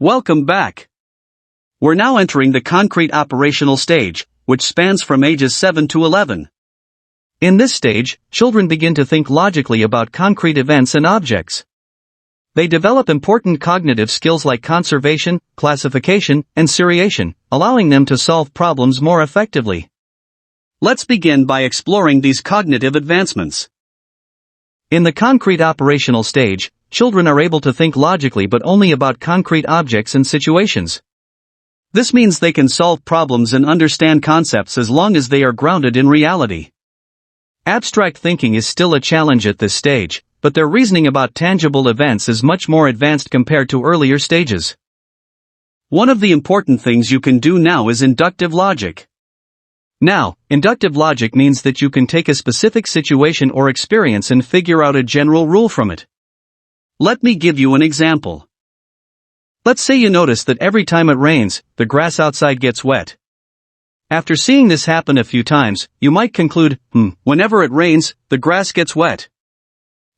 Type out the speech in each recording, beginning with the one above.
Welcome back. We're now entering the concrete operational stage, which spans from ages 7 to 11. In this stage, children begin to think logically about concrete events and objects. They develop important cognitive skills like conservation, classification, and seriation, allowing them to solve problems more effectively. Let's begin by exploring these cognitive advancements. In the concrete operational stage, children are able to think logically but only about concrete objects and situations. This means they can solve problems and understand concepts as long as they are grounded in reality. Abstract thinking is still a challenge at this stage, but their reasoning about tangible events is much more advanced compared to earlier stages. One of the important things you can do now is inductive logic. Now, inductive logic means that you can take a specific situation or experience and figure out a general rule from it. Let me give you an example. Let's say you notice that every time it rains, the grass outside gets wet. After seeing this happen a few times, you might conclude, whenever it rains, the grass gets wet.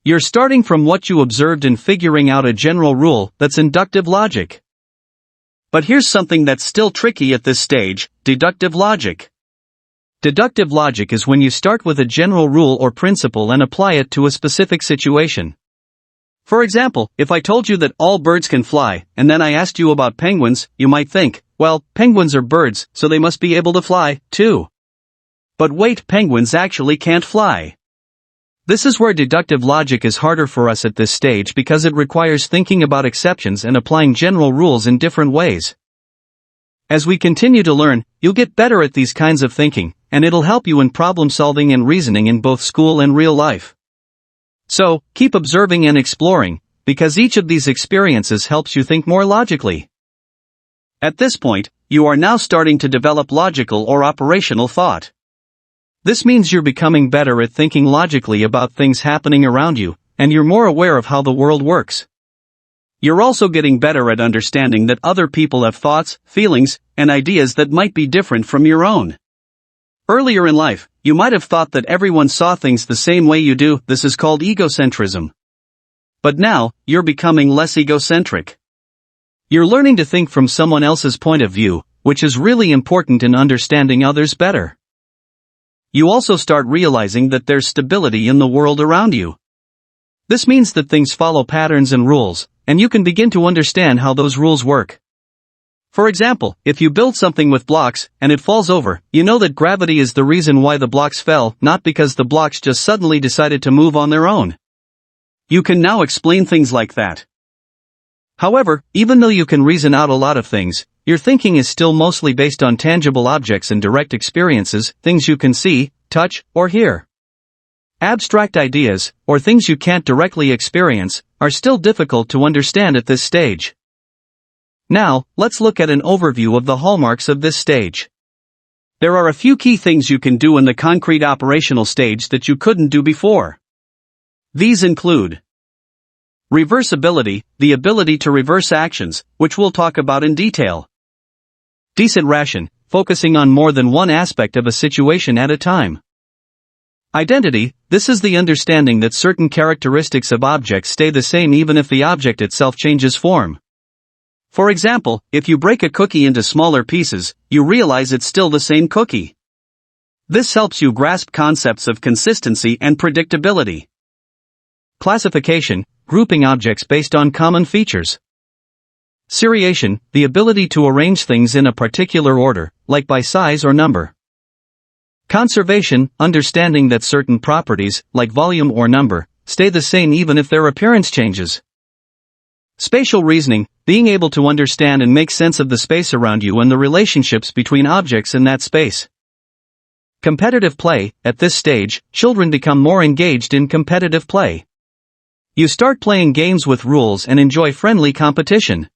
You're starting from what you observed and figuring out a general rule. That's inductive logic. But here's something that's still tricky at this stage: deductive logic. Deductive logic is when you start with a general rule or principle and apply it to a specific situation. For example, if I told you that all birds can fly, and then I asked you about penguins, you might think, well, penguins are birds, so they must be able to fly, too. But wait, penguins actually can't fly. This is where deductive logic is harder for us at this stage because it requires thinking about exceptions and applying general rules in different ways. As we continue to learn, you'll get better at these kinds of thinking, and it'll help you in problem solving and reasoning in both school and real life. So, keep observing and exploring, because each of these experiences helps you think more logically. At this point, you are now starting to develop logical or operational thought. This means you're becoming better at thinking logically about things happening around you, and you're more aware of how the world works. You're also getting better at understanding that other people have thoughts, feelings, and ideas that might be different from your own. Earlier in life, you might have thought that everyone saw things the same way you do. This is called egocentrism. But now, you're becoming less egocentric. You're learning to think from someone else's point of view, which is really important in understanding others better. You also start realizing that there's stability in the world around you. This means that things follow patterns and rules, and you can begin to understand how those rules work. For example, if you build something with blocks, and it falls over, you know that gravity is the reason why the blocks fell, not because the blocks just suddenly decided to move on their own. You can now explain things like that. However, even though you can reason out a lot of things, your thinking is still mostly based on tangible objects and direct experiences, things you can see, touch, or hear. Abstract ideas, or things you can't directly experience, are still difficult to understand at this stage. Now, let's look at an overview of the hallmarks of this stage. There are a few key things you can do in the concrete operational stage that you couldn't do before. These include reversibility, the ability to reverse actions, which we'll talk about in detail. Decentering, focusing on more than one aspect of a situation at a time. Identity, this is the understanding that certain characteristics of objects stay the same even if the object itself changes form. For example, if you break a cookie into smaller pieces, you realize it's still the same cookie. This helps you grasp concepts of consistency and predictability. Classification, grouping objects based on common features. Seriation, the ability to arrange things in a particular order, like by size or number. Conservation, understanding that certain properties, like volume or number, stay the same even if their appearance changes. Spatial reasoning, being able to understand and make sense of the space around you and the relationships between objects in that space. Competitive play, at this stage, children become more engaged in competitive play. You start playing games with rules and enjoy friendly competition.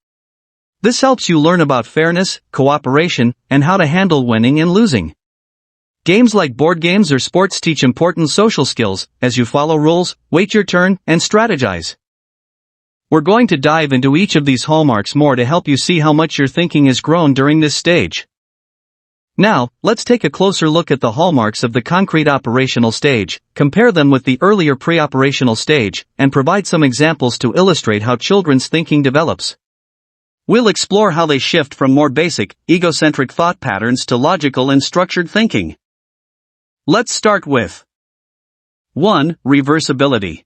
This helps you learn about fairness, cooperation, and how to handle winning and losing. Games like board games or sports teach important social skills, as you follow rules, wait your turn, and strategize. We're going to dive into each of these hallmarks more to help you see how much your thinking has grown during this stage. Now, let's take a closer look at the hallmarks of the concrete operational stage, compare them with the earlier pre-operational stage, and provide some examples to illustrate how children's thinking develops. We'll explore how they shift from more basic, egocentric thought patterns to logical and structured thinking. Let's start with 1. Reversibility.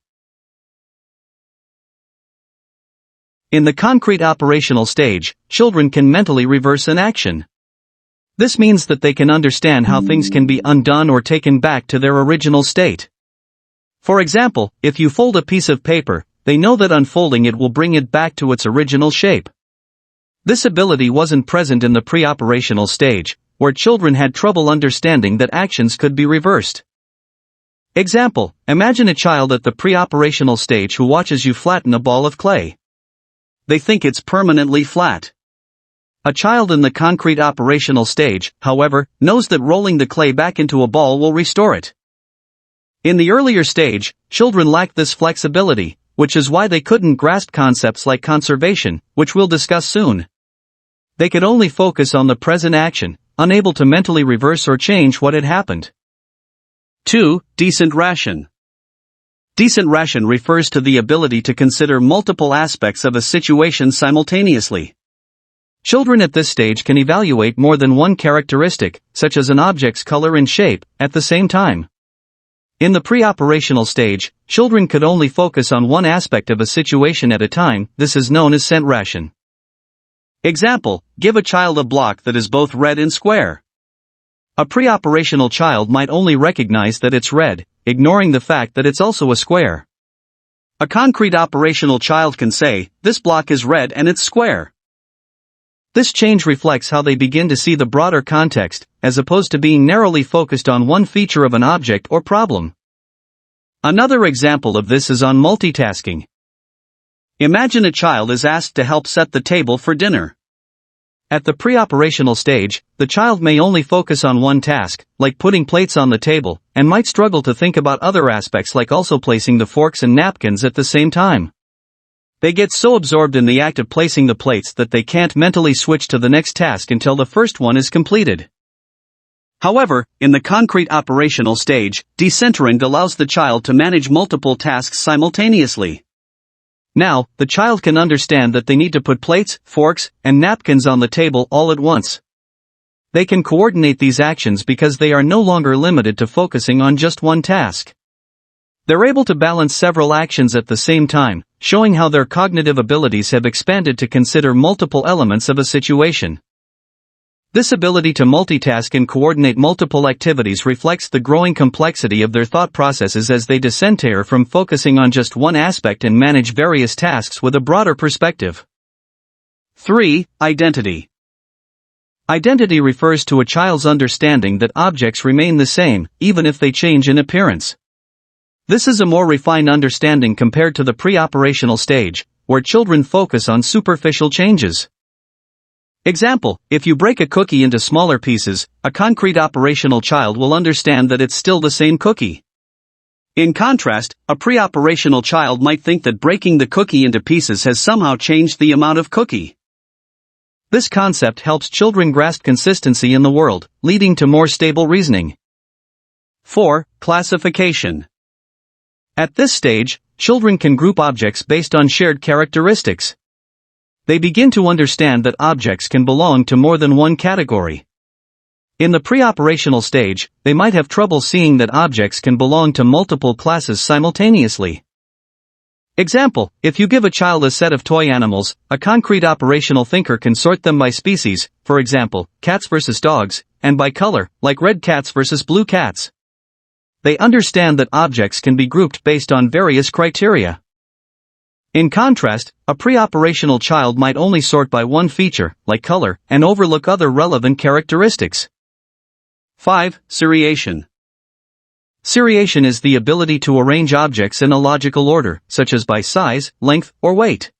In the concrete operational stage, children can mentally reverse an action. This means that they can understand how things can be undone or taken back to their original state. For example, if you fold a piece of paper, they know that unfolding it will bring it back to its original shape. This ability wasn't present in the pre-operational stage, where children had trouble understanding that actions could be reversed. Example, imagine a child at the pre-operational stage who watches you flatten a ball of clay. They think it's permanently flat. A child in the concrete operational stage, however, knows that rolling the clay back into a ball will restore it. In the earlier stage, children lacked this flexibility, which is why they couldn't grasp concepts like conservation, which we'll discuss soon. They could only focus on the present action, unable to mentally reverse or change what had happened. 2. Decentration. Decentration refers to the ability to consider multiple aspects of a situation simultaneously. Children at this stage can evaluate more than one characteristic, such as an object's color and shape, at the same time. In the pre-operational stage, children could only focus on one aspect of a situation at a time. This is known as decentration. Example, give a child a block that is both red and square. A pre-operational child might only recognize that it's red, ignoring the fact that it's also a square. A concrete operational child can say, this block is red and it's square. This change reflects how they begin to see the broader context, as opposed to being narrowly focused on one feature of an object or problem. Another example of this is on multitasking. Imagine a child is asked to help set the table for dinner. At the pre-operational stage, the child may only focus on one task, like putting plates on the table, and might struggle to think about other aspects like also placing the forks and napkins at the same time. They get so absorbed in the act of placing the plates that they can't mentally switch to the next task until the first one is completed. However, in the concrete operational stage, decentering allows the child to manage multiple tasks simultaneously. Now, the child can understand that they need to put plates, forks, and napkins on the table all at once. They can coordinate these actions because they are no longer limited to focusing on just one task. They're able to balance several actions at the same time, showing how their cognitive abilities have expanded to consider multiple elements of a situation. This ability to multitask and coordinate multiple activities reflects the growing complexity of their thought processes as they decenter from focusing on just one aspect and manage various tasks with a broader perspective. 3. Identity. Identity refers to a child's understanding that objects remain the same, even if they change in appearance. This is a more refined understanding compared to the pre-operational stage, where children focus on superficial changes. Example, if you break a cookie into smaller pieces, a concrete operational child will understand that it's still the same cookie. In contrast, a pre-operational child might think that breaking the cookie into pieces has somehow changed the amount of cookie. This concept helps children grasp consistency in the world, leading to more stable reasoning. 4. Classification. At this stage, children can group objects based on shared characteristics. They begin to understand that objects can belong to more than one category. In the pre-operational stage, they might have trouble seeing that objects can belong to multiple classes simultaneously. Example, if you give a child a set of toy animals, a concrete operational thinker can sort them by species, for example, cats versus dogs, and by color, like red cats versus blue cats. They understand that objects can be grouped based on various criteria. In contrast, a pre-operational child might only sort by one feature, like color, and overlook other relevant characteristics. 5. Seriation. Seriation is the ability to arrange objects in a logical order, such as by size, length, or weight.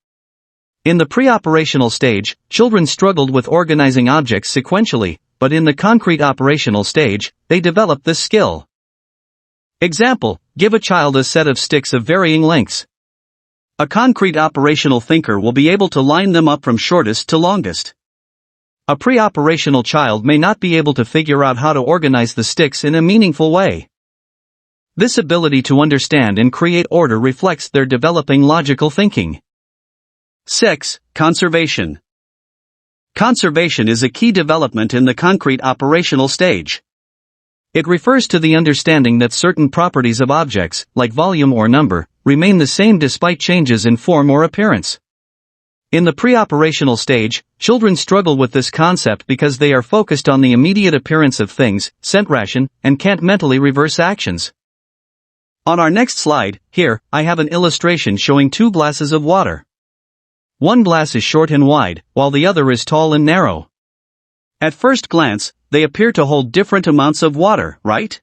In the pre-operational stage, children struggled with organizing objects sequentially, but in the concrete operational stage, they developed this skill. Example, give a child a set of sticks of varying lengths. A concrete operational thinker will be able to line them up from shortest to longest. A pre-operational child may not be able to figure out how to organize the sticks in a meaningful way. This ability to understand and create order reflects their developing logical thinking. 6. Conservation. Conservation is a key development in the concrete operational stage. It refers to the understanding that certain properties of objects, like volume or number, remain the same despite changes in form or appearance. In the pre-operational stage, children struggle with this concept because they are focused on the immediate appearance of things, scent ration, and can't mentally reverse actions. On our next slide, here, I have an illustration showing two glasses of water. One glass is short and wide, while the other is tall and narrow. At first glance, they appear to hold different amounts of water, right?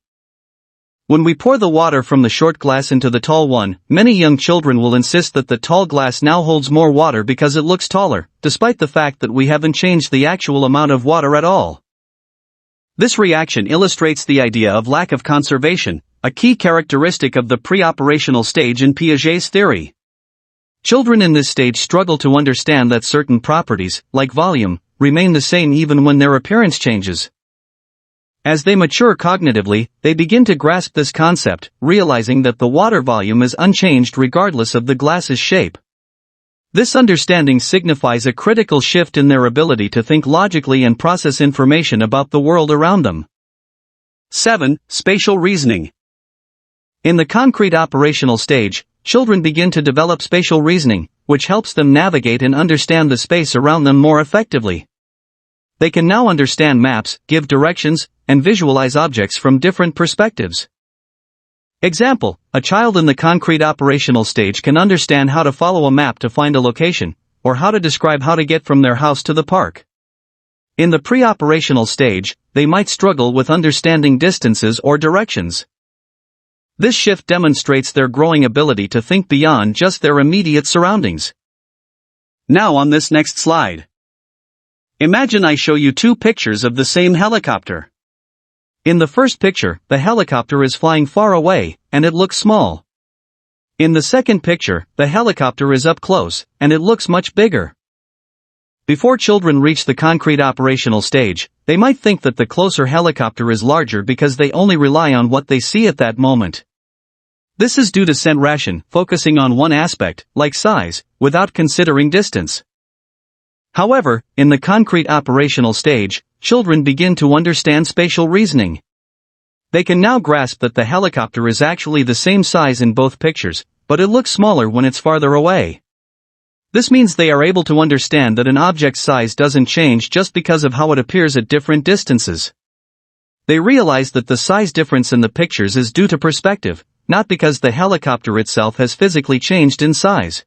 When we pour the water from the short glass into the tall one, many young children will insist that the tall glass now holds more water because it looks taller, despite the fact that we haven't changed the actual amount of water at all. This reaction illustrates the idea of lack of conservation, a key characteristic of the pre-operational stage in Piaget's theory. Children in this stage struggle to understand that certain properties, like volume, remain the same even when their appearance changes. As they mature cognitively, they begin to grasp this concept, realizing that the water volume is unchanged regardless of the glass's shape. This understanding signifies a critical shift in their ability to think logically and process information about the world around them. 7. Spatial reasoning. In the concrete operational stage, children begin to develop spatial reasoning, which helps them navigate and understand the space around them more effectively. They can now understand maps, give directions, and visualize objects from different perspectives. Example: a child in the concrete operational stage can understand how to follow a map to find a location, or how to describe how to get from their house to the park. In the pre-operational stage, they might struggle with understanding distances or directions. This shift demonstrates their growing ability to think beyond just their immediate surroundings. Now on this next slide. Imagine I show you two pictures of the same helicopter. In the first picture, the helicopter is flying far away, and it looks small. In the second picture, the helicopter is up close, and it looks much bigger. Before children reach the concrete operational stage, they might think that the closer helicopter is larger because they only rely on what they see at that moment. This is due to scent ration, focusing on one aspect, like size, without considering distance. However, in the concrete operational stage, children begin to understand spatial reasoning. They can now grasp that the helicopter is actually the same size in both pictures, but it looks smaller when it's farther away. This means they are able to understand that an object's size doesn't change just because of how it appears at different distances. They realize that the size difference in the pictures is due to perspective, not because the helicopter itself has physically changed in size.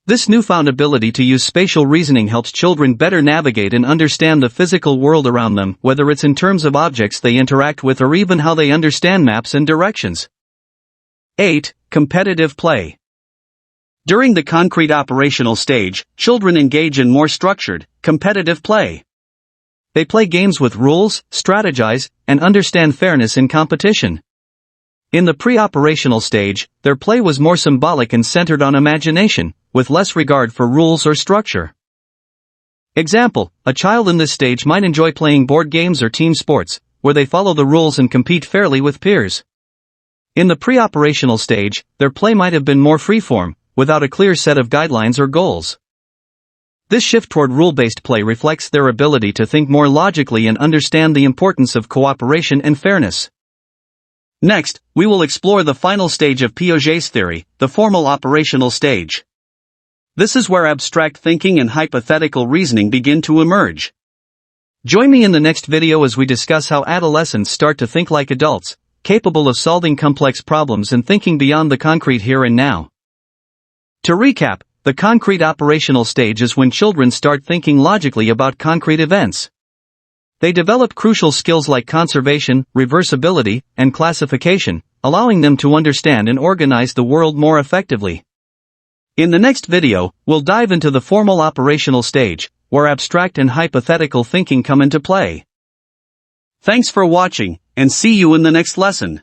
This newfound ability to use spatial reasoning helps children better navigate and understand the physical world around them, whether it's in terms of objects they interact with or even how they understand maps and directions. 8. Competitive play. During the concrete operational stage, children engage in more structured, competitive play. They play games with rules, strategize, and understand fairness in competition. In the pre-operational stage, their play was more symbolic and centered on imagination, with less regard for rules or structure. Example: a child in this stage might enjoy playing board games or team sports, where they follow the rules and compete fairly with peers. In the pre-operational stage, their play might have been more freeform, without a clear set of guidelines or goals. This shift toward rule-based play reflects their ability to think more logically and understand the importance of cooperation and fairness. Next, we will explore the final stage of Piaget's theory, the formal operational stage. This is where abstract thinking and hypothetical reasoning begin to emerge. Join me in the next video as we discuss how adolescents start to think like adults, capable of solving complex problems and thinking beyond the concrete here and now. To recap, the concrete operational stage is when children start thinking logically about concrete events. They develop crucial skills like conservation, reversibility, and classification, allowing them to understand and organize the world more effectively. In the next video, we'll dive into the formal operational stage, where abstract and hypothetical thinking come into play. Thanks for watching, and see you in the next lesson.